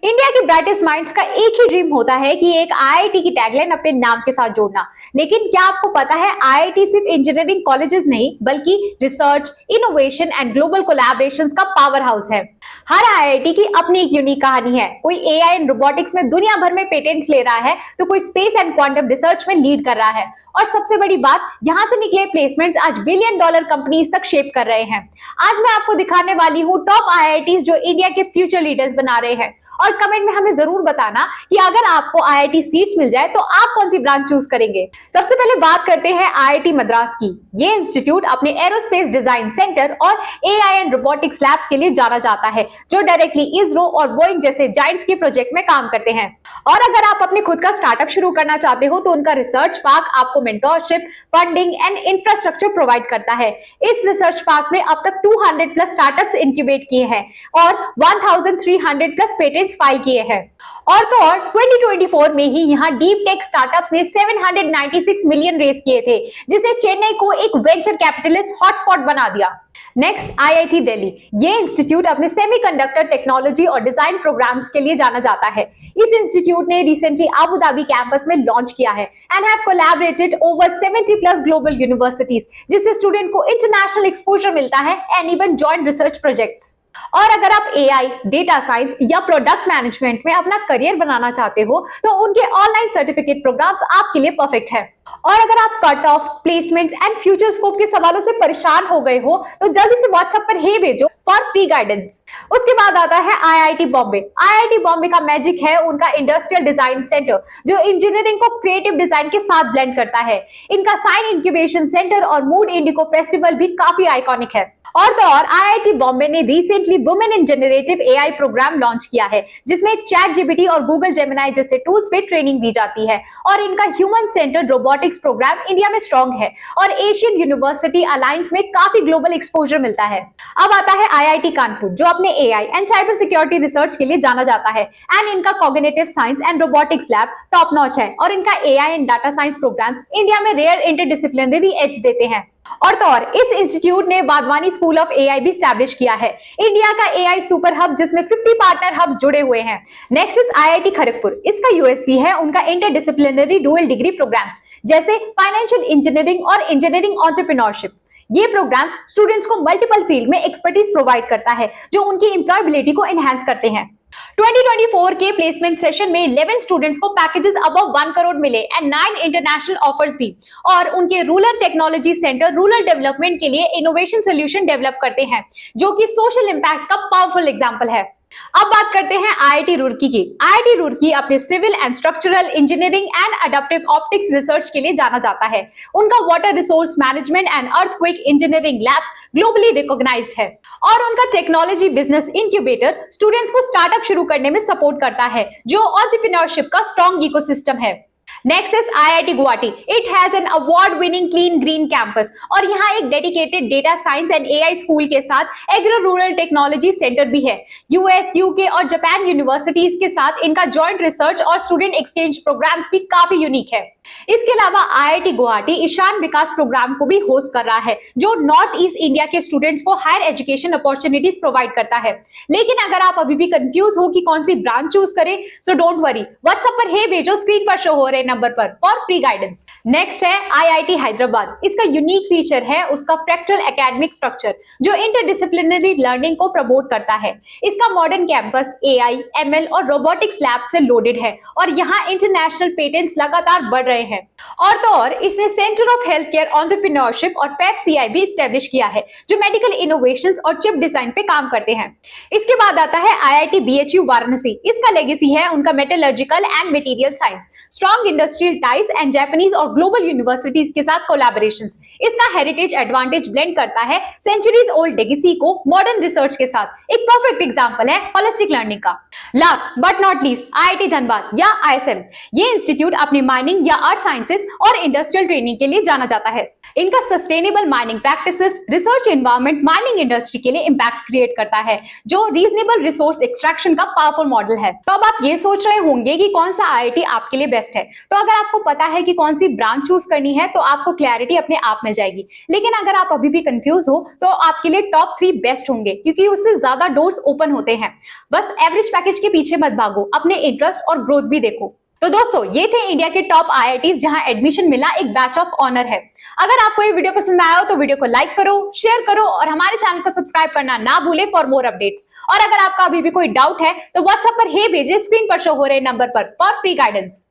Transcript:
India के brightest minds का एक ही ड्रीम होता है कि एक आईआईटी की टैगलाइन अपने नाम के साथ जोड़ना। लेकिन क्या आपको पता है, आईआईटी सिर्फ इंजीनियरिंग कॉलेजेस नहीं बल्कि research, innovation and global collaborations का पावर हाउस है। हर आईआईटी की अपनी एक यूनिक कहानी है। कोई एआई एंड रोबोटिक्स में दुनिया भर में पेटेंट्स ले रहा है, तो कोई स्पेस एंड क्वांटम रिसर्च में लीड कर रहा है। और सबसे बड़ी बात, यहां से निकले प्लेसमेंट्स आज बिलियन डॉलर कंपनीज तक शेप कर रहे हैं। आज मैं आपको दिखाने वाली हूँ टॉप आईआईटीज जो इंडिया के फ्यूचर लीडर्स बना रहे हैं। और कमेंट में हमें जरूर बताना कि अगर आपको आईआईटी सीट्स मिल जाए तो आप कौन सी ब्रांच चूज करेंगे। सबसे पहले बात करते हैं आईआईटी मद्रास की। ये इंस्टीट्यूट अपने एरोस्पेस डिजाइन सेंटर और एआई एंड रोबोटिक्स लैब्स के लिए जाना जाता है, जो डायरेक्टली इसरो और बोइंग जैसे जायंट्स के प्रोजेक्ट में काम करते हैं। और अगर आप अपने खुद का स्टार्टअप शुरू करना चाहते हो तो उनका रिसर्च पार्क आपको mentorship, funding and infrastructure provide करता है। इस रिसर्च पार्क में अब तक 200 प्लस स्टार्टअप्स इंक्यूबेट किए हैं और 1300 प्लस पेटेंट्स फाइल किए हैं। और तो और 2024 में ही यहाँ डीप टेक स्टार्टअप्स ने 796 मिलियन रेस किए थे, जिसने चेन्नई को एक वेंचर कैपिटलिस्ट हॉटस्पॉट बना दिया। Next, IIT Delhi. ये इंस्टीट्यूट अपने सेमीकंडक्टर टेक्नोलॉजी और डिजाइन प्रोग्राम्स के लिए जाना जाता है। इस इंस्टीट्यूट ने रिसेंटली अबू धाबी कैंपस में लॉन्च किया है and have collaborated over 70 plus global universities, जिससे स्टूडेंट को इंटरनेशनल एक्सपोजर मिलता है and even joint research projects. और अगर आप एआई, डेटा साइंस या प्रोडक्ट मैनेजमेंट में अपना करियर बनाना चाहते हो तो उनके ऑनलाइन सर्टिफिकेट प्रोग्राम्स आपके लिए परफेक्ट है। और अगर आप cut off, placements and future scope के सवालों से परेशान हो गए हो तो जल्दी से व्हाट्सएप पर हे भेजो फॉर फ्री गाइडेंस। उसके बाद आता है आईआईटी बॉम्बे। आईआईटी बॉम्बे का मैजिक है उनका इंडस्ट्रियल डिजाइन सेंटर, जो इंजीनियरिंग को क्रिएटिव डिजाइन के साथ ब्लेंड करता है। इनका साइन इंक्यूबेशन सेंटर और मूड इंडिको फेस्टिवल भी काफी आइकॉनिक है। और तो और आईआईटी बॉम्बे ने recently women in generative AI program launch किया है, जिसमें चैट जीपीटी और गूगल जेमिनाई जैसे टूल्स पे ट्रेनिंग दी जाती है। और इनका human centred robotics program India में स्ट्रॉन्ग है और एशियन यूनिवर्सिटी अलायंस में काफी ग्लोबल एक्सपोजर मिलता है। अब आता है आईआईटी कानपुर, जो अपने AI and cyber security research के लिए जाना जाता है एंड इनका cognitive science and robotics lab top notch है। और इनका AI and data science programs India में रेयर इंटरडिसिप्लिनरी एज देते हैं। और तो और इस इंस्टीट्यूट ने वाधवानी स्कूल ऑफ एआई भी स्टैब्लिश किया है, इंडिया का एआई सुपर हब, जिसमें 50 पार्टनर हब्स जुड़े हुए हैं। Next is IIT Kharagpur. इसका यूएसपी है उनका इंटरडिसिप्लिनरी डुअल डिग्री प्रोग्राम्स, जैसे फाइनेंशियल इंजीनियरिंग और इंजीनियरिंग एंटरप्रेन्योरशिप। ये प्रोग्राम्स स्टूडेंट्स को मल्टीपल फील्ड में एक्सपर्टीज प्रोवाइड करता है, जो उनकी एम्प्लॉयबिलिटी को एनहांस करते हैं। 2024 के प्लेसमेंट सेशन में 11 स्टूडेंट्स को पैकेजेस अबव 1 करोड़ मिले एंड 9 इंटरनेशनल ऑफर्स भी। और उनके rural technology centre rural development के लिए इनोवेशन सोल्यूशन डेवलप करते हैं, जो कि सोशल इंपैक्ट का पावरफुल एग्जांपल है। अब बात करते हैं आईआईटी रुड़की की। आईआईटी रुड़की अपने civil and structural engineering and adaptive optics research के लिए जाना जाता है। उनका water resource management and earthquake engineering labs globally recognised है। और उनका टेक्नोलॉजी बिजनेस इंक्यूबेटर स्टूडेंट्स को स्टार्टअप शुरू करने में सपोर्ट करता है, जो एंटरप्रेन्योरशिप का स्ट्रॉन्ग इकोसिस्टम है। Next is IIT Guwahati. It has an award winning clean green campus और यहाँ एक dedicated data science and AI school के साथ एग्रो रूरल टेक्नोलॉजी सेंटर भी है। यूएस, यूके और जापान यूनिवर्सिटीज के साथ इनका जॉइंट रिसर्च और स्टूडेंट एक्सचेंज प्रोग्राम्स भी काफी यूनिक है। इसके अलावा आईआईटी गुवाहाटी ईशान विकास प्रोग्राम को भी होस्ट कर रहा है, जो नॉर्थ ईस्ट इंडिया के स्टूडेंट्स को हायर एजुकेशन अपॉर्चुनिटीज प्रोवाइड करता है। लेकिन अगर आप अभी भी कंफ्यूज हो कि कौन सी ब्रांच चूज करें, सो डोंट वरी, व्हाट्सएप पर हे भेजो स्क्रीन पर शो हो रहे नंबर पर फॉर फ्री गाइडेंस। नेक्स्ट है आईआईटी हैदराबाद। इसका यूनिक फीचर है उसका फ्रैक्चरल एकेडमिक स्ट्रक्चर, जो इंटरडिसिप्लिनरी लर्निंग को प्रमोट करता है। इसका मॉडर्न कैंपस एआई, एमएल और रोबोटिक्स लैब से लोडेड है और यहाँ इंटरनेशनल पेटेंट्स लगातार बढ़ रहे हैं। और तो और इसने centre of health care entrepreneurship और पैट भी एस्टेब्लिश किया है, जो मेडिकल इनोवेशंस और चिप डिजाइन पे काम करते हैं। इसके बाद आता है आईआईटी बीएचयू वाराणसी। इसका लेगेसी है उनका metallurgical and material science, strong industrial ties and Japanese और ग्लोबल यूनिवर्सिटीज के साथ कोलैबोरेशंस। इसका हेरिटेज एडवांटेज ब्लेंड करता है सेंचुरीज ओल्ड लेगेसी को मॉडर्न रिसर्च के साथ। एक परफेक्ट एग्जांपल है होलिस्टिक लर्निंग का। Last but not least IIT Dhanbad या आईएसएम। ये इंस्टीट्यूट अपनी माइनिंग या अर्थ साइंसेस और इंडस्ट्रियल ट्रेनिंग के लिए जाना जाता है। इनका sustainable mining practices, research environment mining industry के लिए इंपैक्ट क्रिएट करता है, जो रीजनेबल रिसोर्स एक्सट्रैक्शन का पावरफुल मॉडल है। तो अब आप ये सोच रहे होंगे कि कौन सा आईआईटी आपके लिए बेस्ट बेस्ट है। तो अगर आपको पता है कि कौन सी ब्रांच चूज करनी है तो आपको क्लैरिटी अपने आप मिल जाएगी। लेकिन अगर आप अभी भी कंफ्यूज हो तो आपके लिए टॉप 3 बेस्ट होंगे, क्योंकि उससे ज्यादा डोर्स ओपन होते हैं। बस एवरेज पैकेज के पीछे मत भागो, अपने इंटरेस्ट और ग्रोथ भी देखो। तो दोस्तों, ये थे इंडिया के टॉप आईआईटीज जहां एडमिशन मिला एक बैच ऑफ ऑनर है। अगर आपको ये वीडियो पसंद आया हो तो वीडियो को लाइक करो, शेयर करो और हमारे चैनल को सब्सक्राइब करना ना भूले फॉर मोर अपडेट्स। और अगर आपका अभी भी कोई डाउट है तो व्हाट्सएप पर हे भेजे, स्क्रीन पर शो हो रहे नंबर पर फॉर फ्री गाइडेंस।